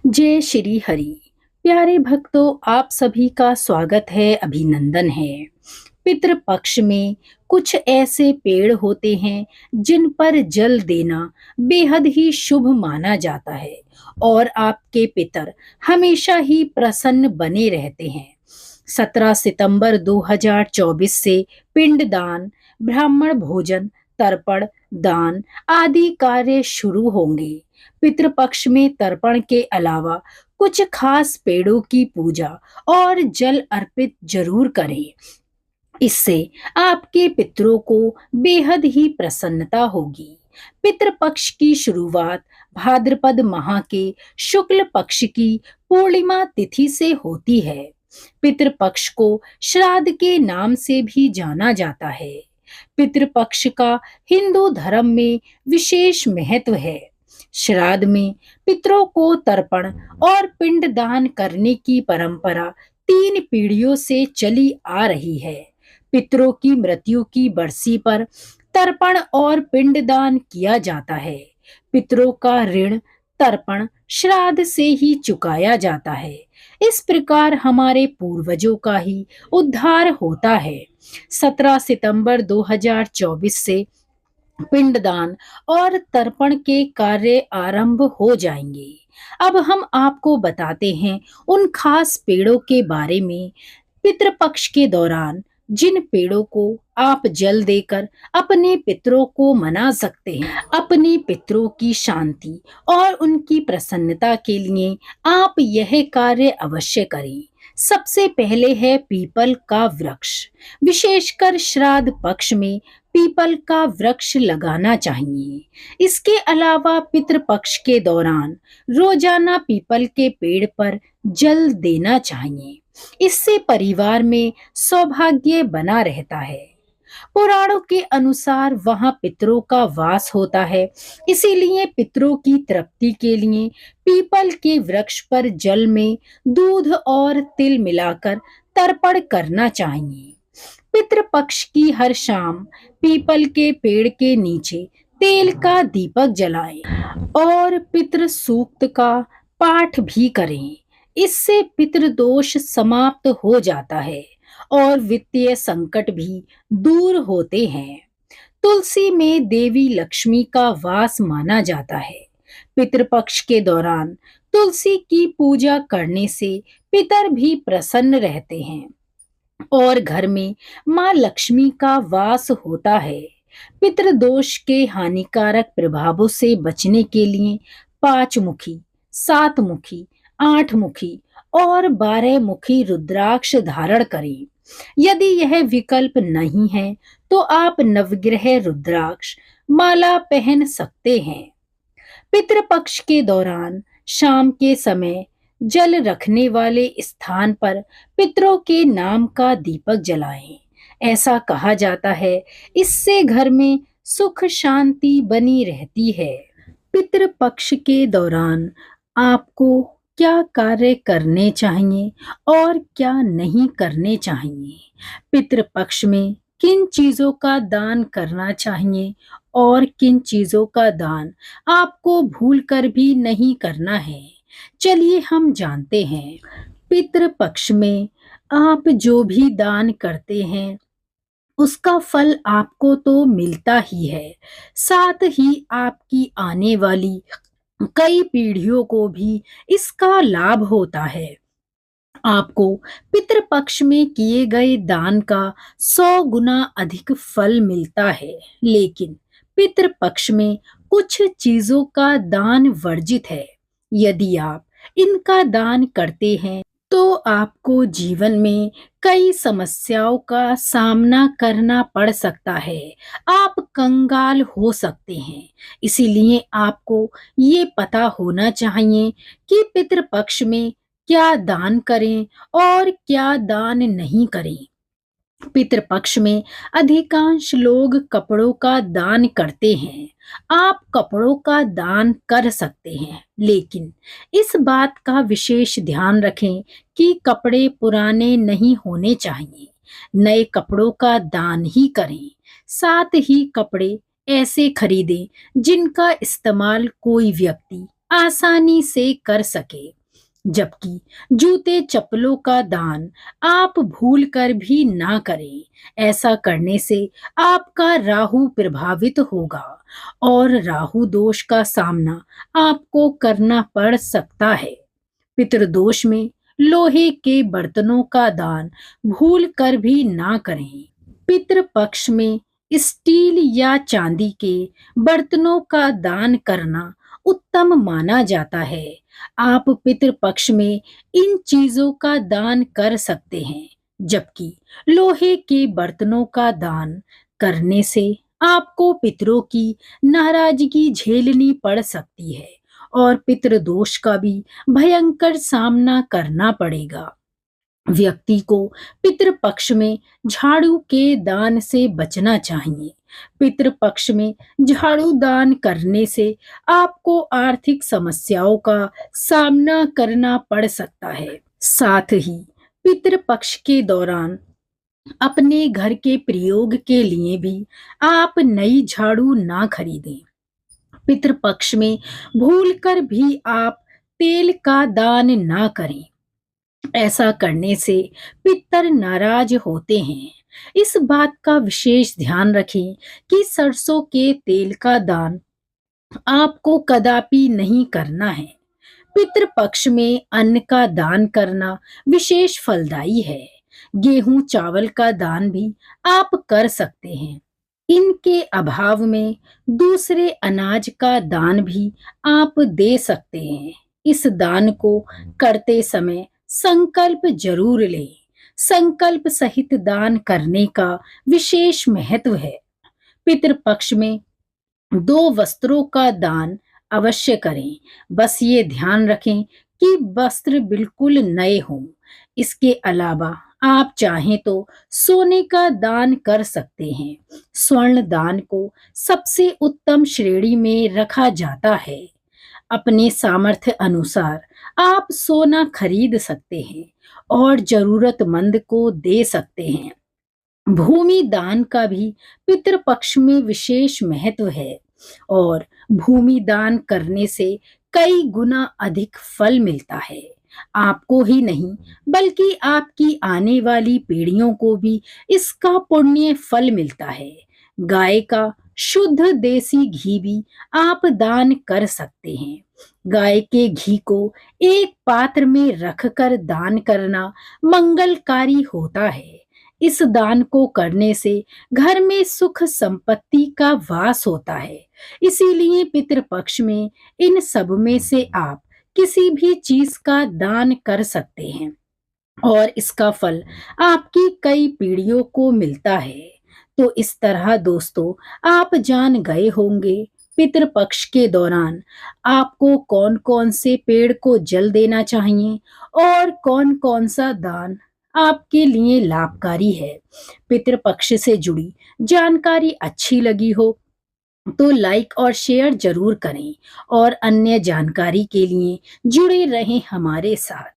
जय श्री हरि। प्यारे भक्तों, आप सभी का स्वागत है, अभिनंदन है। पितृपक्ष में कुछ ऐसे पेड़ होते हैं जिन पर जल देना बेहद ही शुभ माना जाता है और आपके पितर हमेशा ही प्रसन्न बने रहते हैं। 17 सितंबर 2024 से पिंडदान, ब्राह्मण भोजन, तर्पण, दान आदि कार्य शुरू होंगे। पितृपक्ष में तर्पण के अलावा कुछ खास पेड़ों की पूजा और जल अर्पित जरूर करें। इससे आपके पितरों को बेहद ही प्रसन्नता होगी। पितृपक्ष की शुरुआत भाद्रपद माह के शुक्ल पक्ष की पूर्णिमा तिथि से होती है। पितृपक्ष को श्राद्ध के नाम से भी जाना जाता है। पितृपक्ष का हिंदू धर्म में विशेष महत्व है। श्राद्ध में पितरों को तर्पण और पिंडदान करने की परंपरा 3 पीढ़ियों से चली आ रही है। पितरों की मृत्यु की बरसी पर तर्पण और पिंडदान किया जाता है। पितरों का ऋण तर्पण श्राद्ध से ही चुकाया जाता है। इस प्रकार हमारे पूर्वजों का ही उद्धार होता है। 17 सितंबर 2024 से पिंडदान और तर्पण के कार्य आरंभ हो जाएंगे। अब हम आपको बताते हैं उन खास पेड़ों के बारे में। पितृपक्ष के दौरान जिन पेड़ों को आप जल देकर अपने पितरों को मना सकते हैं। अपने पितरों की शांति और उनकी प्रसन्नता के लिए आप यह कार्य अवश्य करें। सबसे पहले है पीपल का वृक्ष। विशेषकर श्राद्ध पक्ष में पीपल का वृक्ष लगाना चाहिए। इसके अलावा पितृपक्ष के दौरान रोजाना पीपल के पेड़ पर जल देना चाहिए। इससे परिवार में सौभाग्य बना रहता है। पुराणों के अनुसार वहां पितरों का वास होता है, इसीलिए पितरों की तृप्ति के लिए पीपल के वृक्ष पर जल में दूध और तिल मिलाकर तर्पण करना चाहिए। पितृपक्ष की हर शाम पीपल के पेड़ के नीचे तेल का दीपक जलाएं और पितृ सूक्त का पाठ भी करें। इससे पितृदोष समाप्त हो जाता है और वित्तीय संकट भी दूर होते हैं। तुलसी में देवी लक्ष्मी का वास माना जाता है। पितृपक्ष के दौरान तुलसी की पूजा करने से पितर भी प्रसन्न रहते हैं और घर में माँ लक्ष्मी का वास होता है। पितृदोष के हानिकारक प्रभावों से बचने के लिए 5 मुखी, 7 मुखी, 8 मुखी और 12 मुखी रुद्राक्ष धारण करें। यदि यह विकल्प नहीं है तो आप नवग्रह रुद्राक्ष माला पहन सकते हैं। पितृपक्ष के दौरान शाम के समय जल रखने वाले स्थान पर पितरों के नाम का दीपक जलाएं। ऐसा कहा जाता है इससे घर में सुख शांति बनी रहती है। पितृपक्ष के दौरान आपको क्या कार्य करने चाहिए और क्या नहीं करने चाहिए। पितृपक्ष में किन चीजों का दान करना चाहिए और किन चीजों का दान आपको भूलकर भी नहीं करना है, चलिए हम जानते हैं। पितृपक्ष में आप जो भी दान करते हैं उसका फल आपको तो मिलता ही है, साथ ही आपकी आने वाली कई पीढ़ियों को भी इसका लाभ होता है। आपको पितृपक्ष में किए गए दान का 100 गुना अधिक फल मिलता है। लेकिन पितृपक्ष में कुछ चीजों का दान वर्जित है। यदि आप इनका दान करते हैं तो आपको जीवन में कई समस्याओं का सामना करना पड़ सकता है। आप कंगाल हो सकते हैं। इसीलिए आपको ये पता होना चाहिए कि पितृपक्ष में क्या दान करें और क्या दान नहीं करें। पितृपक्ष में अधिकांश लोग कपड़ों का दान करते हैं। आप कपड़ों का दान कर सकते हैं, लेकिन इस बात का विशेष ध्यान रखें कि कपड़े पुराने नहीं होने चाहिए। नए कपड़ों का दान ही करें। साथ ही कपड़े ऐसे खरीदें जिनका इस्तेमाल कोई व्यक्ति आसानी से कर सके। जबकि जूते चप्पलों का दान आप भूल कर भी ना करें। ऐसा करने से आपका राहु प्रभावित होगा और राहु दोष का सामना आपको करना पड़ सकता है। पितृदोष में लोहे के बर्तनों का दान भूल कर भी ना करें। पितृ पक्ष में स्टील या चांदी के बर्तनों का दान करना उत्तम माना जाता है। आप पितृ पक्ष में इन चीजों का दान कर सकते हैं, जबकि लोहे के बर्तनों का दान करने से आपको पितरों की नाराजगी झेलनी पड़ सकती है और पितृदोष का भी भयंकर सामना करना पड़ेगा। व्यक्ति को पितृपक्ष में झाड़ू के दान से बचना चाहिए। पितृपक्ष में झाड़ू दान करने से आपको आर्थिक समस्याओं का सामना करना पड़ सकता है। साथ ही पितृपक्ष के दौरान अपने घर के प्रयोग के लिए भी आप नई झाड़ू ना खरीदें। पितृपक्ष में भूलकर भी आप तेल का दान ना करें। ऐसा करने से पितर नाराज होते हैं। इस बात का विशेष ध्यान रखें कि सरसों के तेल का दान आपको कदापि नहीं करना है। पितृपक्ष में अन्न का दान करना विशेष फलदायी है। गेहूं चावल का दान भी आप कर सकते हैं। इनके अभाव में दूसरे अनाज का दान भी आप दे सकते हैं। इस दान को करते समय संकल्प जरूर लें। संकल्प सहित दान करने का विशेष महत्व है। पितृपक्ष में 2 वस्त्रों का दान अवश्य करें। बस ये ध्यान रखें कि वस्त्र बिल्कुल नए हों। इसके अलावा आप चाहें तो सोने का दान कर सकते हैं। स्वर्ण दान को सबसे उत्तम श्रेणी में रखा जाता है। अपने सामर्थ्य अनुसार आप सोना खरीद सकते हैं और जरूरतमंद को दे सकते हैं। भूमि दान का भी पितृपक्ष में विशेष महत्व है और भूमि दान करने से कई गुना अधिक फल मिलता है। आपको ही नहीं बल्कि आपकी आने वाली पीढ़ियों को भी इसका पुण्य फल मिलता है। गाय का शुद्ध देसी घी भी आप दान कर सकते हैं। गाय के घी को एक पात्र में रखकर दान करना मंगलकारी होता है। इस दान को करने से घर में सुख संपत्ति का वास होता है। इसीलिए पितृपक्ष में इन सब में से आप किसी भी चीज का दान कर सकते हैं और इसका फल आपकी कई पीढ़ियों को मिलता है। तो इस तरह दोस्तों आप जान गए होंगे पितृपक्ष के दौरान आपको कौन कौन से पेड़ को जल देना चाहिए और कौन कौन सा दान आपके लिए लाभकारी है। पितृपक्ष से जुड़ी जानकारी अच्छी लगी हो तो लाइक और शेयर जरूर करें और अन्य जानकारी के लिए जुड़े रहें हमारे साथ।